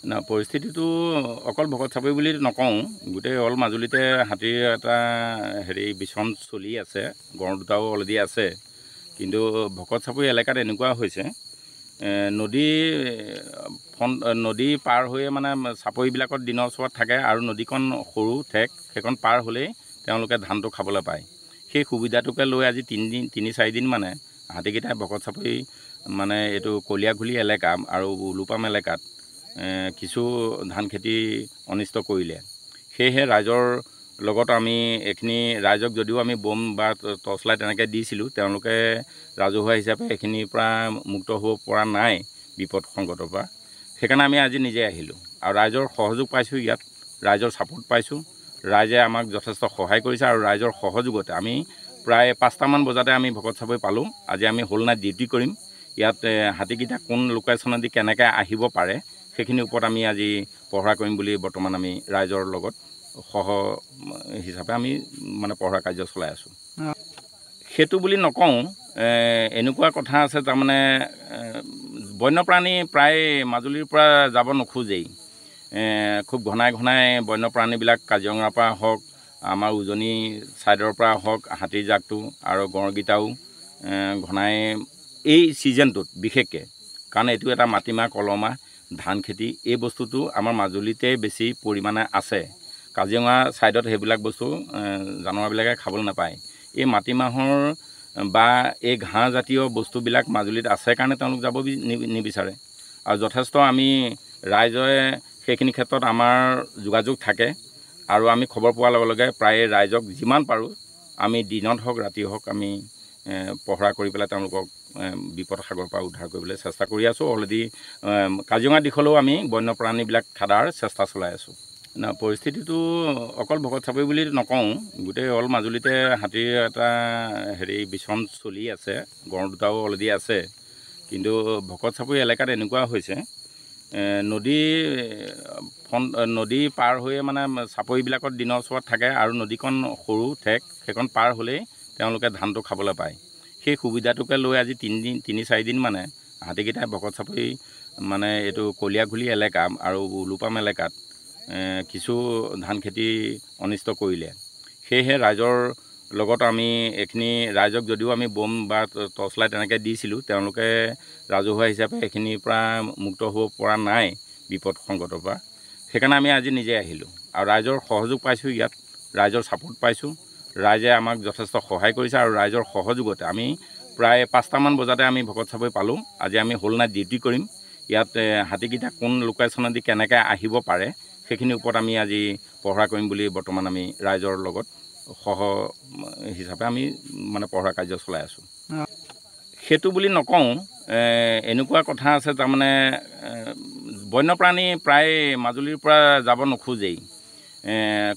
না পৰিস্থিতিটো অকল ভকত চাপৰি বুলি নকওঁ, গোটেই অল মাজুলীতে হাতীৰ এটা বিচৰণ চলি আছে, গড় দুটাও অলৰেডি আছে। কিন্তু ভকত চাপৰি এলেকাত এনেকুৱা হৈছে নদী পাৰ হৈয়ে মানে চাপৰিবিলাকত দিনৰ ওচৰত থাকে আৰু নদীখন সৰু ঠেক, সেইখন পাৰ হ'লেই তেওঁলোকে ধানটো খাবলৈ পায়। সেই সুবিধাটোকে লৈ আজি 3-4 দিন মানে হাতীকেইটাই ভকত চাপৰি মানে এইটো কলীয়াঘুলি এলেকা আৰু উলুপাম এলেকাত কিছু ধান খেতি অনিষ্ট কৰিলে। সেয়েহে ৰাইজৰ লগত আমি এইখিনি ৰাইজক যদিও আমি বম বা টৰ্চ লাইট এনেকৈ দিছিলোঁ, তেওঁলোকে ৰাজহুৱা হিচাপে এইখিনিৰ পৰা মুক্ত হ'ব পৰা নাই বিপদ সংকটৰ পৰা। সেইকাৰণে আমি আজি নিজে আহিলোঁ আৰু ৰাইজৰ সহযোগ পাইছোঁ, ইয়াত ৰাইজৰ ছাপোৰ্ট পাইছোঁ। ৰাইজে আমাক যথেষ্ট সহায় কৰিছে আৰু ৰাইজৰ সহযোগতে আমি প্ৰায় 5টামান বজাতে আমি ভকত চাপৰি পালোঁ। আজি আমি হোল নাইট ডিউটি কৰিম। ইয়াত হাতীকেইটা কোন লোকেশ্যনেদি কেনেকৈ আহিব পাৰে সেইখিনিৰ ওপৰত আমি আজি পহৰা কৰিম বুলি বৰ্তমান আমি ৰাইজৰ লগত হিচাপে আমি মানে পহৰা কাৰ্য চলাই আছোঁ। সেইটো বুলি নকওঁ, এনেকুৱা কথা আছে তাৰমানে বন্যপ্ৰাণী প্ৰায় মাজুলীৰ পৰা যাব নোখোজেই। খুব ঘনাই বন্যপ্ৰাণীবিলাক কাজিৰঙাৰ পৰা হওক, আমাৰ উজনি ছাইডৰ পৰা হওক, হাতীৰ জাকটো আৰু গঁড়কেইটাও ঘনাই এই ছিজনটোত বিশেষকৈ, কাৰণ এইটো এটা মাটিমাহ কলমাহ ধান খেতি, এই বস্তুটো আমাৰ মাজুলীতে বেছি পৰিমাণে আছে। কাজিৰঙা ছাইডত সেইবিলাক বস্তু জানোৱাৰবিলাকে খাবলৈ নাপায়। এই মাটিমাহৰ বা এই ঘাঁহজাতীয় বস্তুবিলাক মাজুলীত আছে কাৰণে তেওঁলোক যাব নিবিচাৰে। আৰু যথেষ্ট আমি ৰাইজে সেইখিনি ক্ষেত্ৰত আমাৰ যোগাযোগ থাকে আৰু আমি খবৰ পোৱাৰ লগে লগে প্ৰায় ৰাইজক যিমান পাৰোঁ আমি দিনত হওক ৰাতি হওক আমি পহৰা কৰি পেলাই তেওঁলোকক বিপদ সাগৰৰ পৰা উদ্ধাৰ কৰিবলৈ চেষ্টা কৰি আছোঁ। অলৰেডি কাজিৰঙা দিশলৈও আমি বন্যপ্ৰাণীবিলাক খেদাৰ চেষ্টা চলাই আছোঁ। না পৰিস্থিতিটো অকল ভকত চাপৰি বুলি নকওঁ, গোটেই অল মাজুলীতে হাতীৰ এটা বিচৰণ চলি আছে, গড় দুটাও অলৰেডি আছে। কিন্তু ভকত চাপৰি এলেকাত এনেকুৱা হৈছে নদী পাৰ হৈয়ে মানে চাপৰিবিলাকত দিনৰ ওচৰত থাকে আৰু নদীখন সৰু ঠেক, সেইখন পাৰ হ'লেই তেওঁলোকে ধানটো খাবলৈ পায়। সেই সুবিধাটোকে লৈ আজি 3-4 দিন মানে হাতীকেইটাই ভকত চাপৰি মানে এইটো কলীয়াঘুলি এলেকা আৰু উলুপাম এলেকাত কিছু ধান খেতি অনিষ্ট কৰিলে। সেয়েহে ৰাইজৰ লগত আমি এইখিনি ৰাইজক যদিও আমি বম বা টৰ্চ লাইট এনেকৈ দিছিলোঁ, তেওঁলোকে ৰাজহুৱা হিচাপে এইখিনিৰ পৰা মুক্ত হ'ব পৰা নাই বিপদ সংকটৰ পৰা। সেইকাৰণে আমি আজি নিজে আহিলোঁ আৰু ৰাইজৰ সহযোগ পাইছোঁ, ইয়াত ৰাইজৰ ছাপোৰ্ট পাইছোঁ। ৰাইজে আমাক যথেষ্ট সহায় কৰিছে আৰু ৰাইজৰ সহযোগতে আমি প্ৰায় 5টামান বজাতে আমি ভকত চাপৰি পালোঁ। আজি আমি হোল নাইট ডিউটি কৰিম। ইয়াত হাতীকেইটা কোন লোকেশ্যনেদি কেনেকৈ আহিব পাৰে সেইখিনিৰ ওপৰত আমি আজি পহৰা কৰিম বুলি বৰ্তমান আমি ৰাইজৰ লগত হিচাপে আমি মানে পহৰা কাৰ্য চলাই আছোঁ। সেইটো বুলি নকওঁ, এনেকুৱা কথা আছে তাৰমানে বন্যপ্ৰাণী প্ৰায় মাজুলীৰ পৰা যাব নোখোজেই।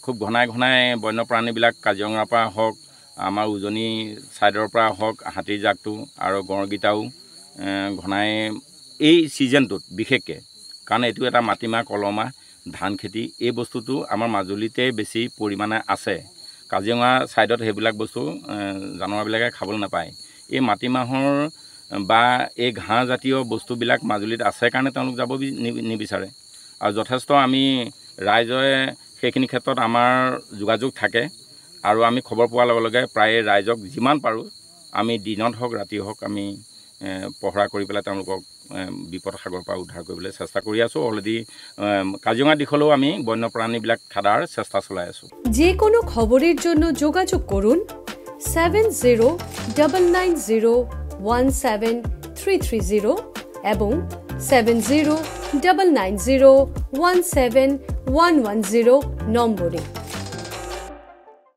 খুব ঘনাই বন্যপ্ৰাণীবিলাক কাজিৰঙাৰ পৰা হওক, আমাৰ উজনি ছাইডৰ পৰা হওক, হাতীৰ জাকটো আৰু গঁড়কেইটাও ঘনাই এই ছিজনটোত বিশেষকৈ, কাৰণ এইটো এটা মাটিমাহ কলমাহ ধান খেতি, এই বস্তুটো আমাৰ মাজুলীতে বেছি পৰিমাণে আছে। কাজিৰঙা ছাইডত সেইবিলাক বস্তু জানোৱাৰবিলাকে খাবলৈ নাপায়। এই মাটিমাহৰ বা এই ঘাঁহজাতীয় বস্তুবিলাক মাজুলীত আছে কাৰণে তেওঁলোক যাব নিবিচাৰে। আৰু যথেষ্ট আমি ৰাইজে সেইখিনি ক্ষেত্ৰত আমাৰ যোগাযোগ থাকে আৰু আমি খবৰ পোৱাৰ লগে লগে প্ৰায় ৰাইজক যিমান পাৰোঁ আমি দিনত হওক ৰাতি হওক আমি পহৰা কৰি পেলাই তেওঁলোকক বিপদ সাগৰৰ পৰা উদ্ধাৰ কৰিবলৈ চেষ্টা কৰি আছোঁ। অলৰেডি কাজিৰঙা দিশলৈও আমি বন্যপ্ৰাণীবিলাক খেদাৰ চেষ্টা চলাই আছোঁ। যে কোনো খবৰেৰ জন্য যোগাযোগ কৰুন 7099017330 এবং 7099017110 নম্বৰে।